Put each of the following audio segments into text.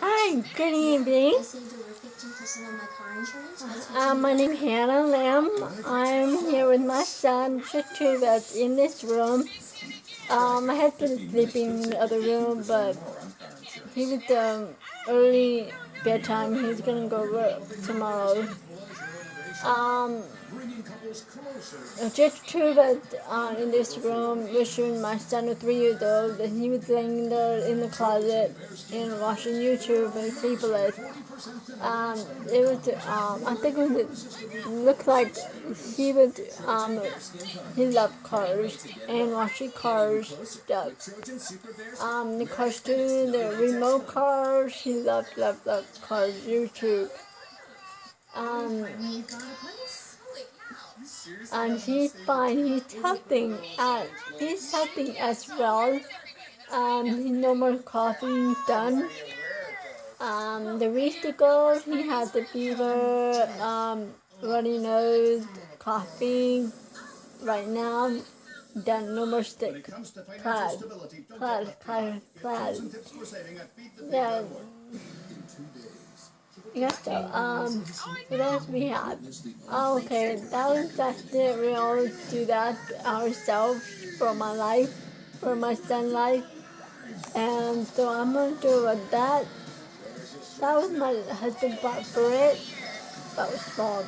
Hi, good evening. My name is Hannah Lamb. I'm here with my son, Chitu, that's in this room. My husband is sleeping in the other room, but he was early bedtime. He's gonna go work tomorrow. Just true that in this room, wishing my son was 3 years old, and he was laying there in the closet and watching YouTube and sleepless. It was, I think it looked like he was, he loved cars and watching cars stuff. The cartoon, the remote cars, he loved cars, YouTube. And he's fine. He's helping as well. He's no more coughing done. The week ago he had the fever, runny nose, coughing. Right now, done. No more stick. Plaid. Yeah. Yes, so, what else we have? Oh, okay, that's it. We always do that ourselves for my life, for my son's life. And so I'm gonna do that. That was my husband bought for it. That was small.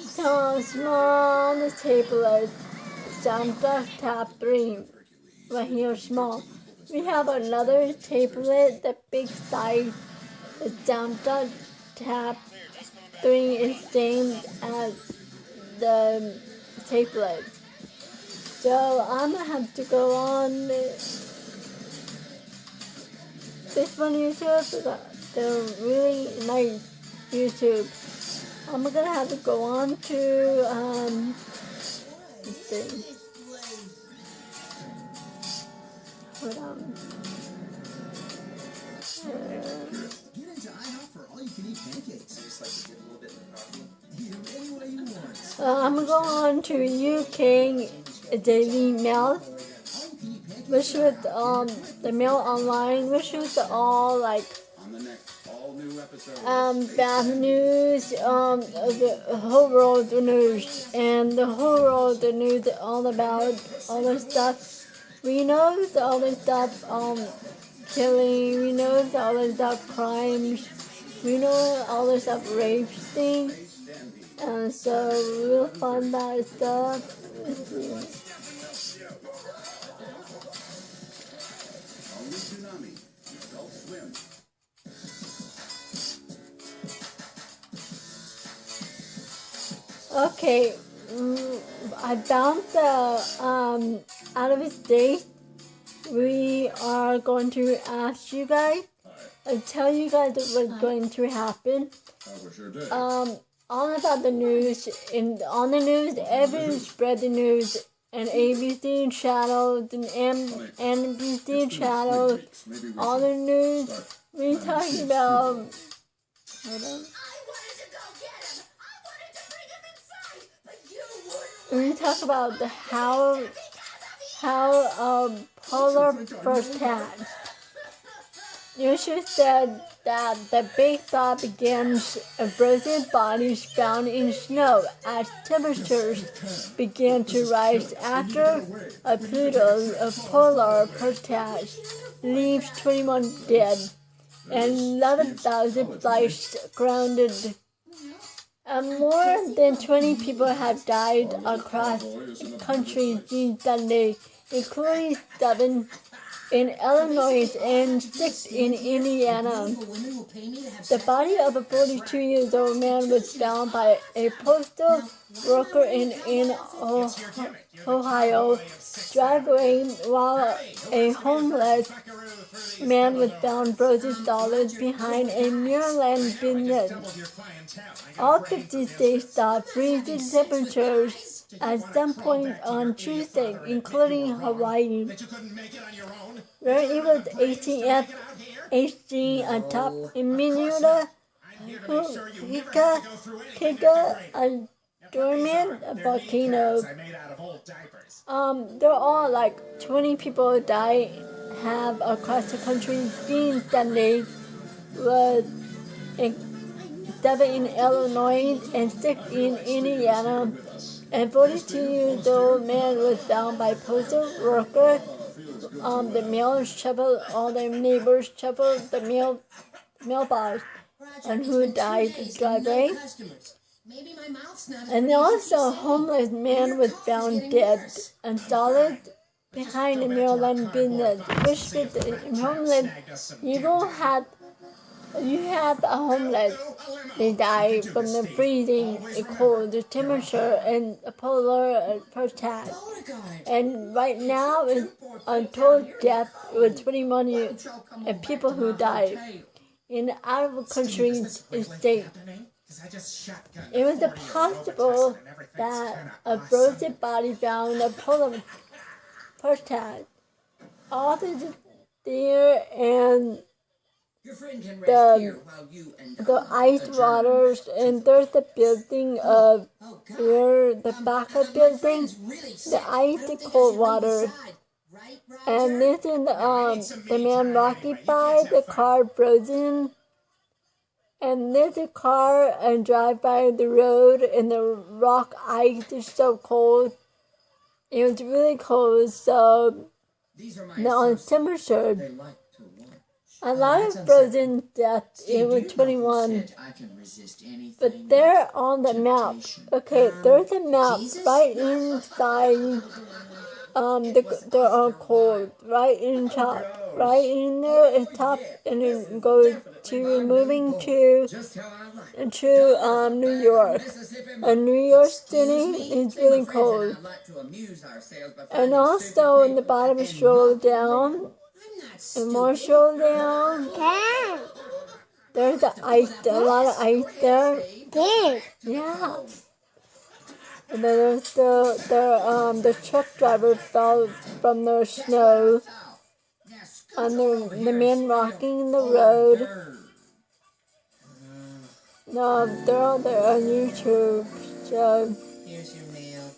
So small, the table is Santa Tab 3. Right here, small. We have another tablet, the big size. The Santa Tab 3 is same as the tablet. So I'm gonna have to go on this one YouTube. They're really nice YouTube. I'm gonna have to go on to let's see. Hold on. I'm gonna go on to UK Daily Mail, which was the Mail Online, which was all like bad news, the whole world news, and the whole world news all about all the stuff. We know all the stuff, killing. We know all the stuff, crimes. We know all the stuff, rape things. And so we'll find that stuff. Okay, I found the out of state. We are going to ask you guys and tell you guys what's going to happen. All about the news. On the news, everyone spread the news. And ABC channels and NBC channels, all the news. We're talking about. Hold on. We talk about how Polar first hatched. Research said that the big thaw begins of frozen bodies found in snow as temperatures began to rise after a Pluto of polar first hatched, leaves 21 dead and 11,000 flights grounded. More than 20 people have died across the country since Sunday, including 7 in Illinois and 6 in Indiana. The body of a 42-year-old man was found by a postal worker in Ohio driveway, while a homeless man was found frozen solid behind a Maryland business. All 50 states saw freezing temperatures at some point on Tuesday, including Hawaii, where it was 18 HG atop Minnesota, Kika, a dormant volcano. There are like 20 people have across the country. Gene Stanley was in 7 in Illinois and 6 in Indiana. And 42-year-old man was found by postal worker. The mail shoveled, all the neighbors shoveled the mailbox, and who died the driveway. And also a homeless man was found dead and solid behind a Maryland business, which with the homeless, you have a homeless, they die from the freezing cold, the temperature, and the polar protest. And right now, it's untold death with 21 people who died in out of the country state. It was possible that a frozen body found in a polar protest. All the deer and the ice waters, and there's the building of where the backup building, the ice, the cold water. And this is the man walking by, the car frozen. And there's a car and drive by the road, and the rock ice is so cold. It was really cold, so the temperature. A lot of frozen death, it was 21. But they're on the map. Okay, there's a map right inside. They're all cold. Right in there is top, and it goes to moving to New York. And New York City is really cold. And also in the bottom, scroll down. And more scroll down. There's a lot of ice there. Yeah. And then there's the truck driver fell from the snow. And the man walking in the road. No, they're all there on YouTube. So, here's your mail.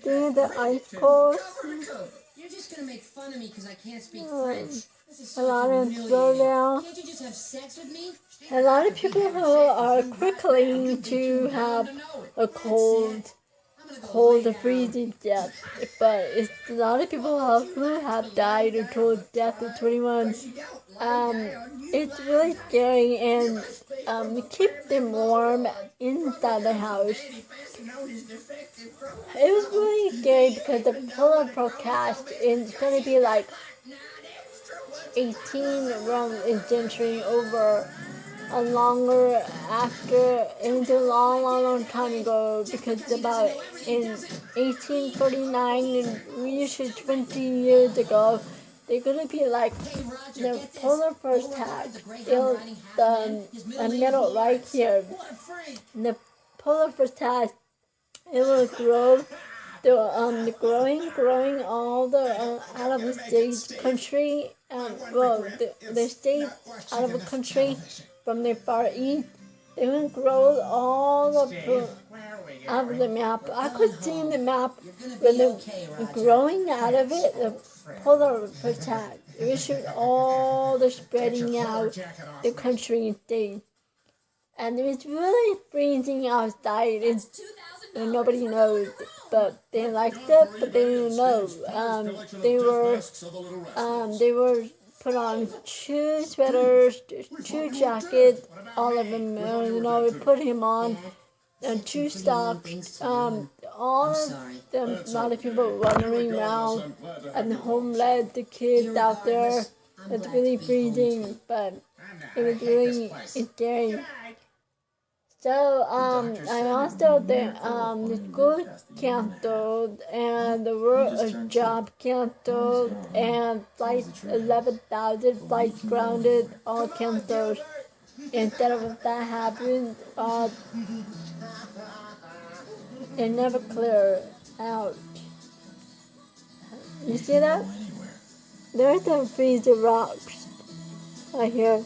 do the ice cold. You're just gonna make fun of me because I can't speak French. This is A lot of slow down. Can't you just have sex with me? A lot of people who are quickly to have a cold, freezing death. But it's a lot of people who have died or told death at 21. It's really scary, and keep them warm inside the house. It was really scary because the polar forecast is going to be like 18 around in century over a longer after, it was a long time ago, because about in 1849 and usually 20 years ago, they're gonna be like the polar forecast. The middle right here, the polar forecast, it will grow. The growing all the out of the state country. The state out of the country from the far east, they will grow all out of the map. I could see in the map when the growing out of it, the polar protect. It should all the spreading out the country and state. And it's really freezing outside. And nobody knows, but they liked it, but they didn't know. They were put on 2 sweaters, 2 jackets, all of them. We put him on, and 2 socks. All of them. A lot of people wandering around, and the homeless, the kids out there. It's really freezing, but it was really scary. So, I also the school canceled, and the work job canceled, and flights, 11,000 flights grounded, all canceled. Instead of that happened, it never cleared out. You see that? There's some freezer rocks right here.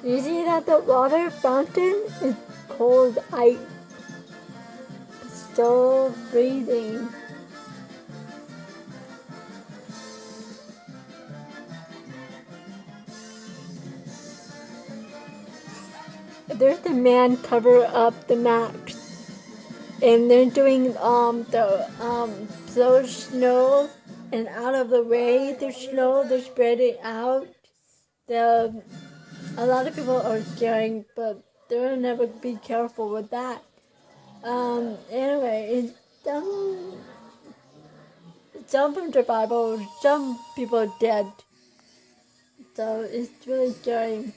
You see that the water fountain is cold ice. still freezing. There's the man cover up the maps, and they're doing those snow, and out of the way the snow they're spreading out. A lot of people are scaring, but they'll never be careful with that. Anyway, some from the Bible, some people are dead, so it's really scary.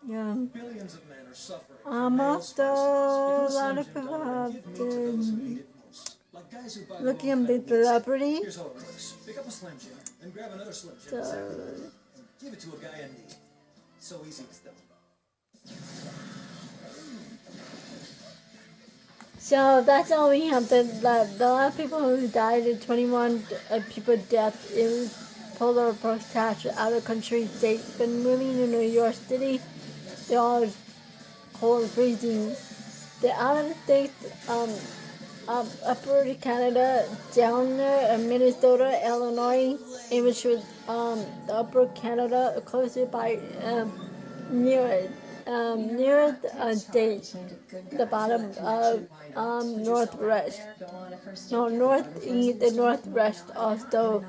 Yeah. Billions of men are suffering. Also, a lot of people have been looking at the celebrity. Here's how it works. Pick up a Slim Jim and grab another Slim Jim. Give it to a guy in need. So easy it's done. So that's all we have. The lot of people who died, 21 people death. It was polar vortex out of country. They've been moving to New York City. They're all cold, freezing. The out of the states, upper Canada, down there, Minnesota, Illinois, it was the upper Canada, closer by near the bottom of northwest, no, northeast and northwest also.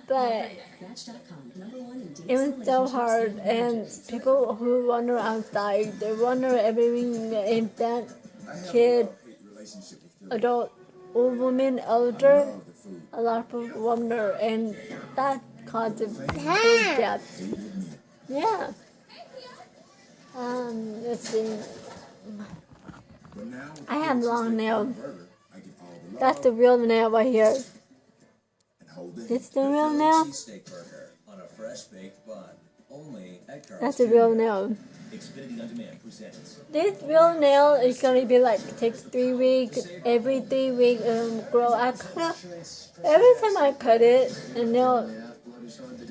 But it was so hard, and people who wander outside, they wander everything, infant, kid, adult, old woman, elder, a lot of people wander, and that causes death. Yeah. Let's see. I have long nails. That's the real nail right here. It's the real nail. That's the real nail. This real nail is gonna be like take 3 weeks. Every 3 weeks grow. Every time I cut it, a nail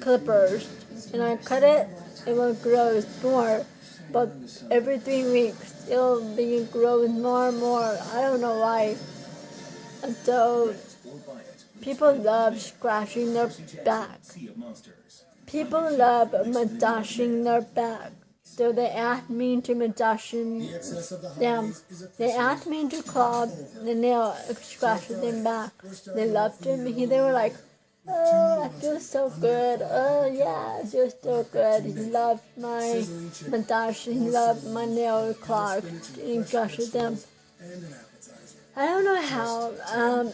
clippers, and I cut it, it will grow more. But every 3 weeks, it'll be growing more and more. I don't know why. And so people love scratching their back. People love massaging their back. So they asked me to massage them. They asked me to claw the nail, scratch them back. They loved it. They were like, oh, I feel so good. Oh, yeah, I feel so good. He loved my massage. He loved my nail claw. He scratched them. I don't know how,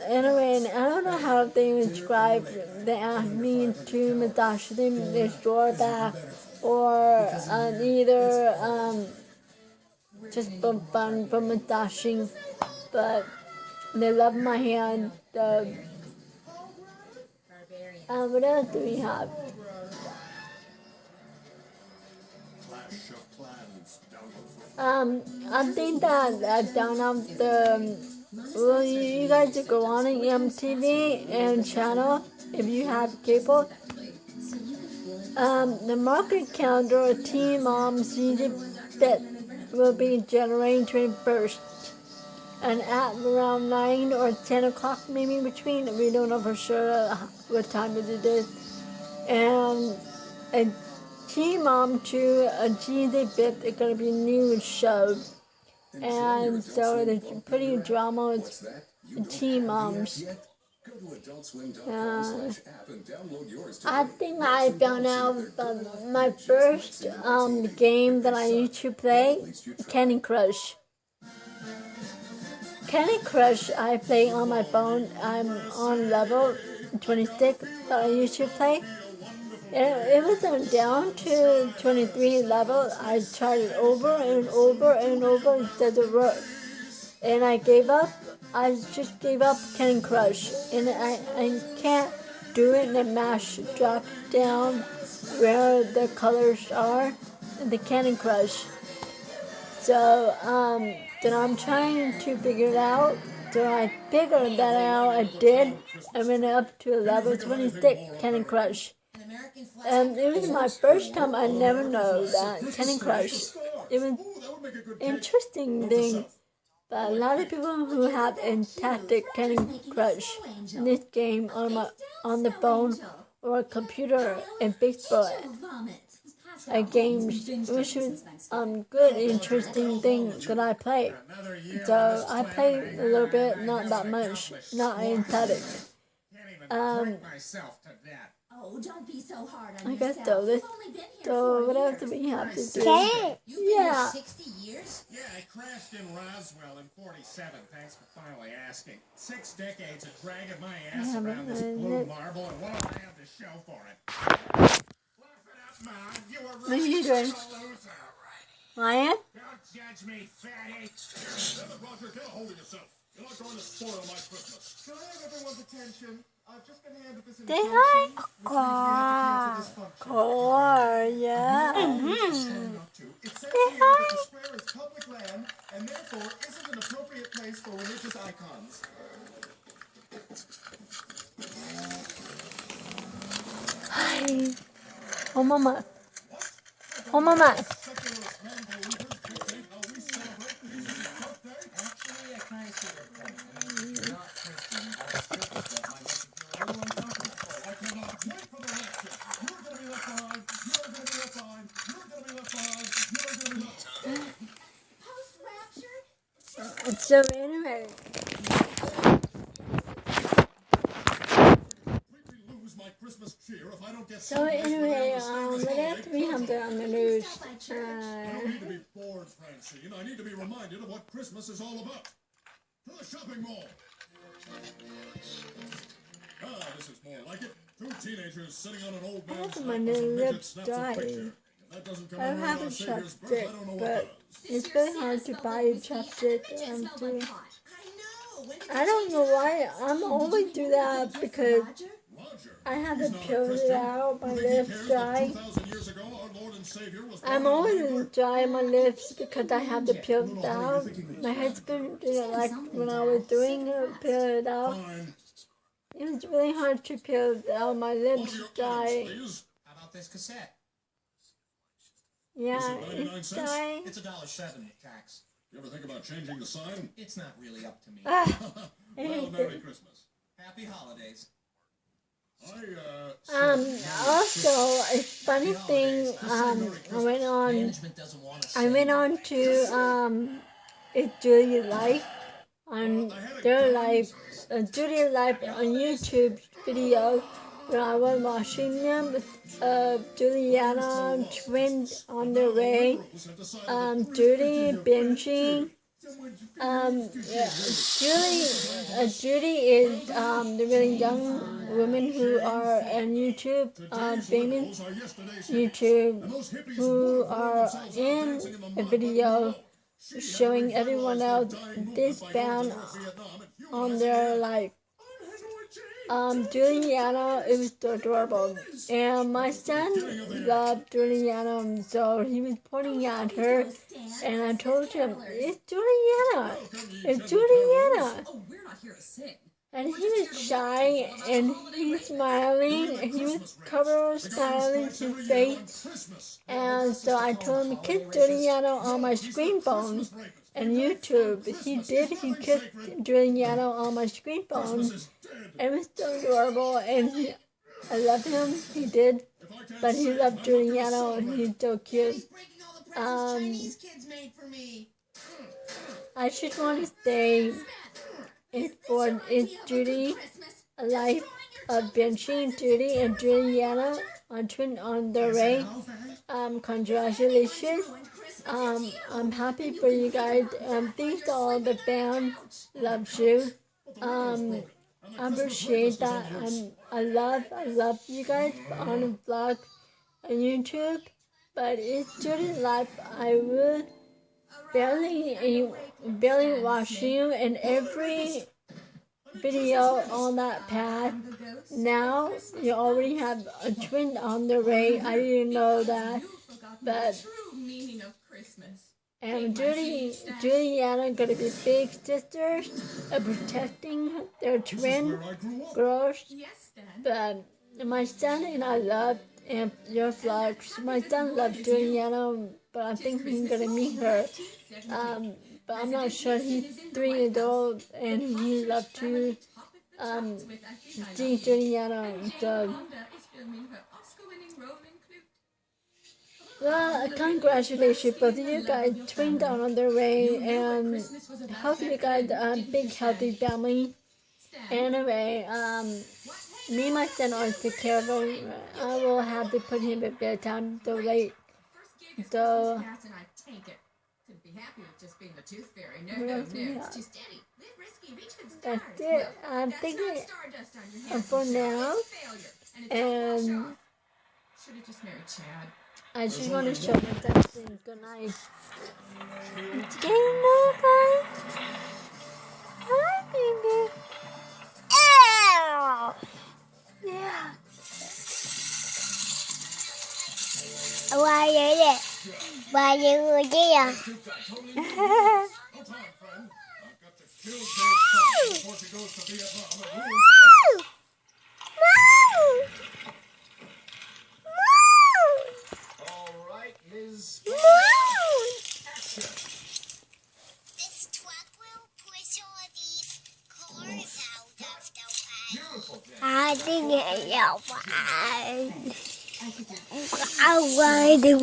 anyway, I don't know how they describe. They asked me to massage them, their store back, or either just for fun, for massaging, but they love my hand. What else do we have? I think that down on the. Well, you guys go on MTV and channel if you have cable. The market calendar Teen Moms Easy Fit will be January 21st. And at around 9 or 10 o'clock, maybe in between, we don't know for sure what time it is. And a Teen Mom to a Easy Fit is going to be a new show. And so there's pretty drama with Teen Moms. I think I found out my first game that I used to play, Candy Crush. Candy Crush I play on my phone. I'm on level 26 that I used to play. It was down to 23 level. I tried it over and over and over. It doesn't work. And I gave up. I just gave up Candy Crush, and I can't do it in a mash drop down where the colors are in the Candy Crush. So then I'm trying to figure it out. So I figured that out. I did. I went up to level 26 Candy Crush. It was my first time. I never know that Candy Crush. It was interesting thing. But a lot of people who have a tactic Candy Crush in this game on the phone or a computer and Facebook games, which is good, interesting thing that I play. So I play a little bit, not that much, not aesthetic. Oh, don't be so hard on I guess yourself. so what else do we have to do? Yeah. 60 years? Yeah, I crashed in Roswell in 47. Thanks for finally asking. 6 decades of dragging my ass around this blue marble, and what do I have to show for it? Laugh it up, Mom. You were What are you doing? Lion? Don't judge me, fatty. Roger, get a hold of yourself. You're not going to spoil my Christmas. Can I have everyone's attention? I've just been handed this Say hi. Car. Car, yeah. It says Say here that hi. the square is public land and therefore isn't an appropriate place for religious icons. Hi. Oh, Mama. Oh, Mama. Actually, I kind of see your point. I mean, you're not Christian. That's Christmas. That might make you feel a little uncomfortable. I cannot wait for the rapture. You're going to be left behind. You're going to be left behind. You're going to be left behind. You're going to be left behind. Post-rapture? So anyway, Completely lose my Christmas cheer if I don't get so some anyway, place what else do we have there on the news? I don't need to be bored, Francine. I need to be reminded of what Christmas is all about. To the shopping mall. Ah, this is more like it. 2 teenagers sitting on an old man's How come my lap as a midget lips snaps a dry? picture. If that doesn't come I around have our a Savior's birth, chapstick, I don't know what but does. it's really hard to buy a chapstick. It too. smelled like pot. I don't know why. I'm only do that because Roger? Roger, I have to he's not a peel it Christian. out. My You think he lips cares that dry. 2,000 years ago our Lord and Savior was I'm born in a always manger? dry my lips because I have to peel it out. My husband didn't like when I was doing it, peel it out. Fine. It was really hard to peel it out. My One of lips your items, dry. please. How about this cassette? Yeah, Is it 99 it's cents? dry. It's $1.07 tax. You ever think about changing the sign? It's not really up to me. Well, Merry Christmas. Happy holidays. Also, a funny thing, I Management doesn't want to went on to, it's Julia Life, on their life, Julia Life on YouTube video, when I was watching them, Juliana, twins on the way, Judy binging. Judy is the really young women who are on YouTube, famous YouTube, who are in a video showing everyone else this band on their life. Juliana, it was adorable. And my son loved Juliana, so he was pointing at her, and I told him, it's Juliana, it's Juliana. Oh, we're not here to sing. And he was shy, and he's smiling, and he was covered smiling his face. And so I told him to kiss Juliana on my screen phone and YouTube. He did, he kissed Juliana on my screen phone. It was so adorable, and I love him, he did. But he loved Juliana, and he's so cute. He's breaking all the presents Chinese kids made for me. I just want to say, it's Judy, a life of binging, Judy and Juliana on their way. Congratulations. I'm happy for you guys. Thanks to all the fans. Loves you. I appreciate that. I love you guys on the vlog on YouTube. But it's Judy's life. I will barely watch you, and every video on that path. Now you already have a twin on the way. I didn't know that, but True meaning of Christmas. and Judy and Anna gonna be big sisters, protecting their twin Where I grew up. girls. Yes, Dad. But my son and I love your vlogs. My son loves Juliana, but I think he's gonna meet her. But I'm not sure. He's 3 years old, and he loves to see Juliana. So, Honda is filming her Oscar-winning role in Clute. well, congratulations, both of you guys. Twin down on their way, and hope you guys are a big, healthy family. Anyway, me and my son always take care of him. I will have to put him at bedtime so late. So, Cats and I take it. Couldn't be happy with just being the tooth fairy. No, What no, else no. we It's have? too steady. Live risky. Reach for the stars. that's it. I'm That's thinking not stardust on your hands. for now, It's failure. And it don't wash and off. Should have just married Chad. I just want to show my son saying goodnight. Good night, guys. Hi, baby. Ow! Yeah. Why is it? Why you there? No time, friend. I've got to kill Dave first before she goes to Vietnam and ruins. All right, Ms. This truck will push all these cars out of the way. Beautiful, Jack. I think it's I want to